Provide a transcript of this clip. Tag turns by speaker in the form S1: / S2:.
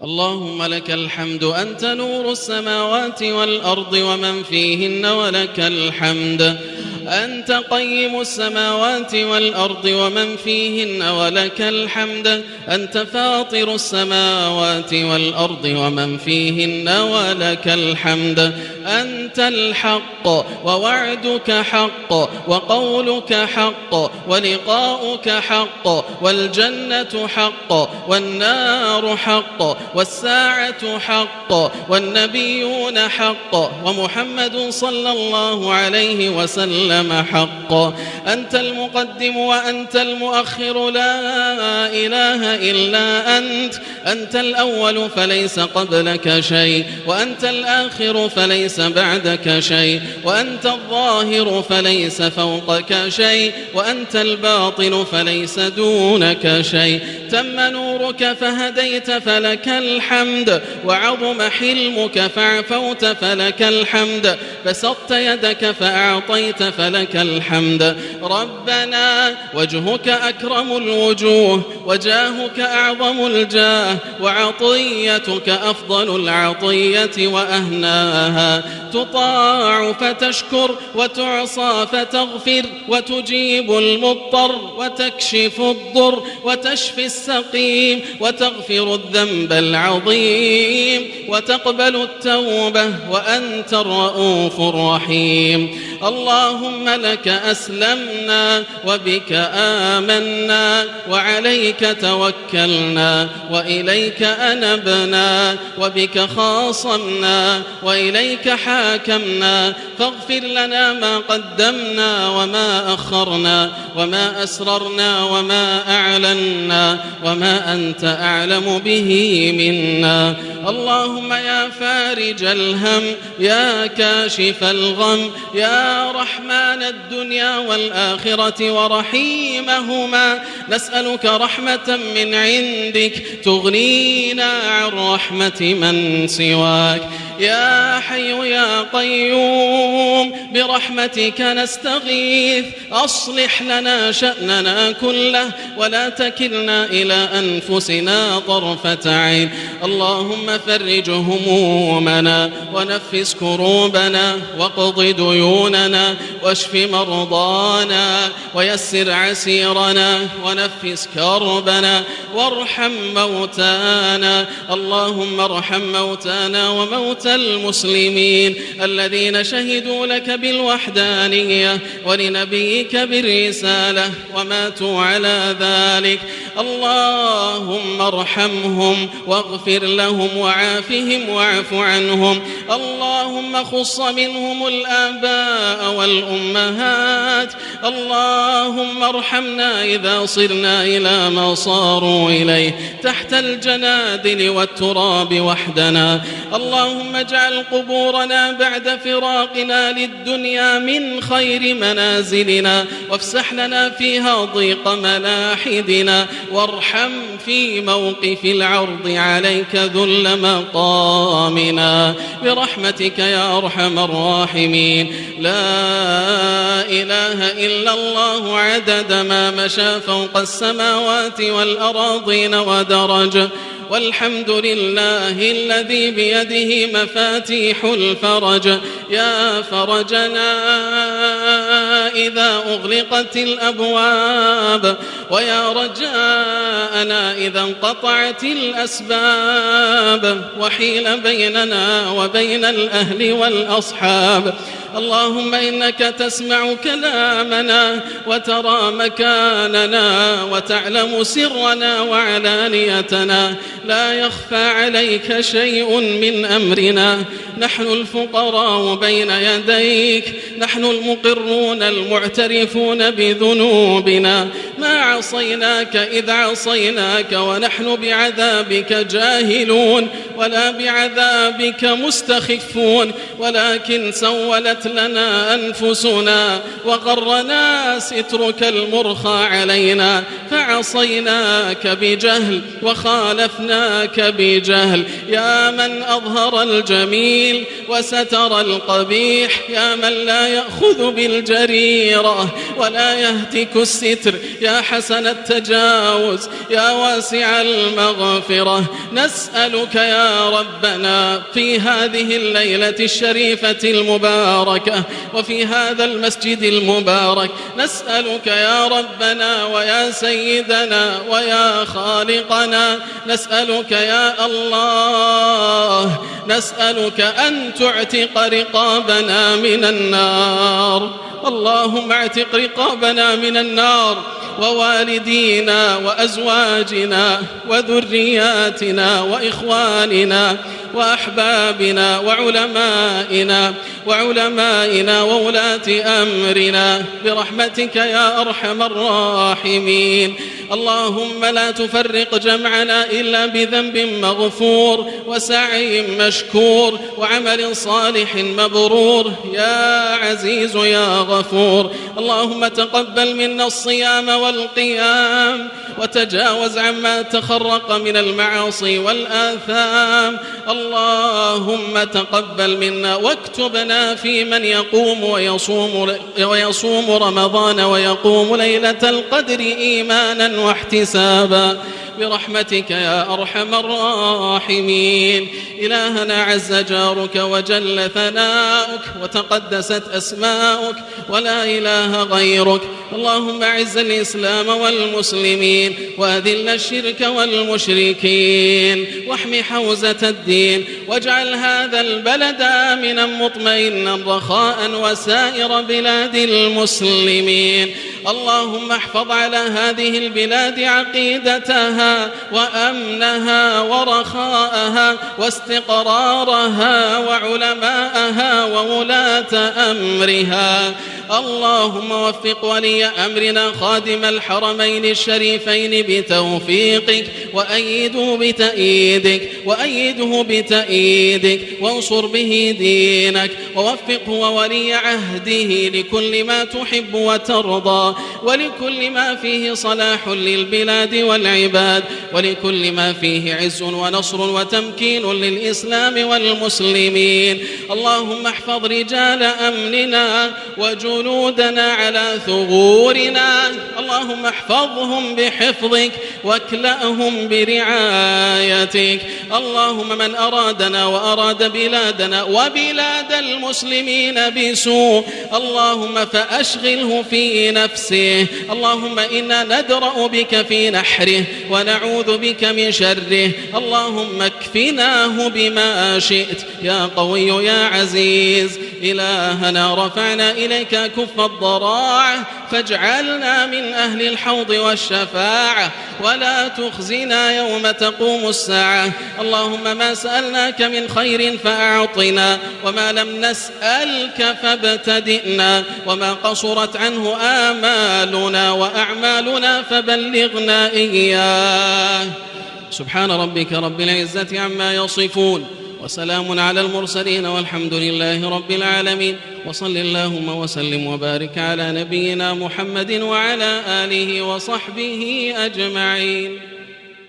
S1: اللهم لك الحمد أنت نور السماوات والأرض ومن فيهن ولك الحمد أنت قيم السماوات والأرض ومن فيهن ولك الحمد أنت فاطر السماوات والأرض ومن فيهن ولك الحمد أنت الحق ووعدك حق وقولك حق ولقاؤك حق والجنة حق والنار حق والساعة حق والنبيون حق ومحمد صلى الله عليه وسلم حق أنت المقدم وأنت المؤخر لا إله إلا أنت الأول فليس قبلك شيء وأنت الآخر فليس بعدك شيء وأنت الظاهر فليس فوقك شيء وأنت الباطن فليس دونك شيء تم نورك فهديت فلك الحمد وعظم حلمك فعفوت فلك الحمد بسطت يدك فأعطيت فلك الحمد ربنا وجهك أكرم الوجوه وجاهك أعظم الجاه وعطيتك أفضل العطية وأهناها تطاع فتشكر وتعصى فتغفر وتجيب المضطر وتكشف الضر وتشفي السقيم وتغفر الذنب العظيم وتقبل التوبة وأنت الرؤوف الرحيم اللهم لك أسلمنا وبك آمنا وعليك توكلنا وإليك أنبنا وبك خاصمنا وإليك حاكمنا فاغفر لنا ما قدمنا وما أخرنا وما أسررنا وما أعلنا وما أنت أعلم به منا اللهم يا فارج الهم يا كاشف الغم يا رحمن الدنيا والآخرة ورحيمهما نسألك رحمة من عندك تغنينا عن رحمة من سواك يا حي يا قيوم برحمتك نستغيث أصلح لنا شأننا كله ولا تكلنا إلى أنفسنا طرفة عين اللهم فرج همومنا ونفس كروبنا واقض ديوننا واشف مرضانا ويسر عسيرنا ونفس كربنا وارحم موتانا اللهم ارحم موتانا وموتى المسلمين الذين شهدوا لك بالوحدانية ولنبيك بالرسالة وماتوا على ذلك اللهم ارحمهم واغفر لهم وعافهم واعف عنهم اللهم خص منهم الآباء والأمهات اللهم ارحمنا إذا صرنا إلى ما صاروا إليه تحت الجنادل والتراب وحدنا اللهم اجعل قبورنا بعد فراقنا للدنيا من خير منازلنا وافسح لنا فيها ضيق ملاحدنا وارحم في موقف العرض عليك ذل مقامنا برحمتك يا أرحم الراحمين لا إله إلا الله عدد ما مشى فوق السماوات والأراضين ودرج والحمد لله الذي بيده مفاتيح الفرج يا فرجنا إذا أغلقت الأبواب ويا رجاءنا إذا انقطعت الأسباب وحيل بيننا وبين الأهل والأصحاب اللهم إنك تسمع كلامنا وترى مكاننا وتعلم سرنا وعلانيتنا لا يخفى عليك شيء من أمرنا نحن الفقراء بين يديك نحن المقرون المعترفون بذنوبنا ما عصيناك إذ عصيناك ونحن بعذابك جاهلون ولا بعذابك مستخفون ولكن سولت لنا أنفسنا وغرنا سترك المرخى علينا فعصيناك بجهل وخالفناك بجهل يا من أظهر الجميل وستر القبيح يا من لا يأخذ بالجريرة ولا يهتك الستر يا حسن التجاوز يا واسع المغفرة. نسألك يا ربنا في هذه الليلة الشريفة المباركة وفي هذا المسجد المبارك، نسألك يا ربنا ويا سيدنا ويا خالقنا، نسألك يا الله، نسألك أن تعتق رقابنا من النار. اللهم اعتق رقابنا من النار، ووالدينا وأزواجنا وذرياتنا وإخواننا وأحبابنا وعلمائنا وولاة أمرنا برحمتك يا أرحم الراحمين. اللهم لا تفرق جمعنا إلا بذنب مغفور وسعي مشكور وعمل صالح مبرور يا عزيز يا غفور. اللهم تقبل منا الصيام والقيام وتجاوز عما تخرق من المعاصي والآثام. اللهم تقبل منا واكتبنا في من يقوم ويصوم رمضان ويقوم ليلة القدر إيمانا واحتسابا برحمتك يا أرحم الراحمين. إلهنا عز جارك وجل ثناؤك وتقدست أسماؤك ولا إله غيرك. اللهم أعز الإسلام والمسلمين وأذل الشرك والمشركين واحم حوزة الدين، واجعل هذا البلد آمنا مطمئنا رخاء وسائر بلاد المسلمين. اللهم احفظ على هذه البلاد عقيدتها وأمنها ورخاءها واستقرارها وعلماءها وولاة أمرها. اللهم وفق ولي أمرنا خادم الحرمين الشريفين بتوفيقك وأيده بتأييدك وانصر به دينك، ووفقه وولي عهده لكل ما تحب وترضى، ولكل ما فيه صلاح للبلاد والعباد، ولكل ما فيه عز ونصر وتمكين للإسلام والمسلمين. اللهم احفظ رجال أمننا وجنودنا على ثغورنا، اللهم احفظهم بحفظك واكلأهم برعايتك. اللهم من أرادنا وأراد بلادنا وبلاد المسلمين بسوء اللهم فأشغله في نفسه. اللهم إنا ندرأ بك في نحره ونعوذ بك من شره. اللهم اكفناه بما شئت يا قوي يا عزيز. إلهنا رفعنا إليك كف الضراعة فاجعلنا من أهل الحوض والشفاعة ولا تخزنا يوم تقوم الساعة. اللهم ما سألناك من خير فأعطنا، وما لم نسألك فابتدئنا، وما قصرت عنه آمالنا وأعمالنا فبلغنا إياه. سبحان ربك رب العزة عما يصفون وسلام على المرسلين والحمد لله رب العالمين. وصل اللهم وسلم وبارك على نبينا محمد وعلى آله وصحبه أجمعين.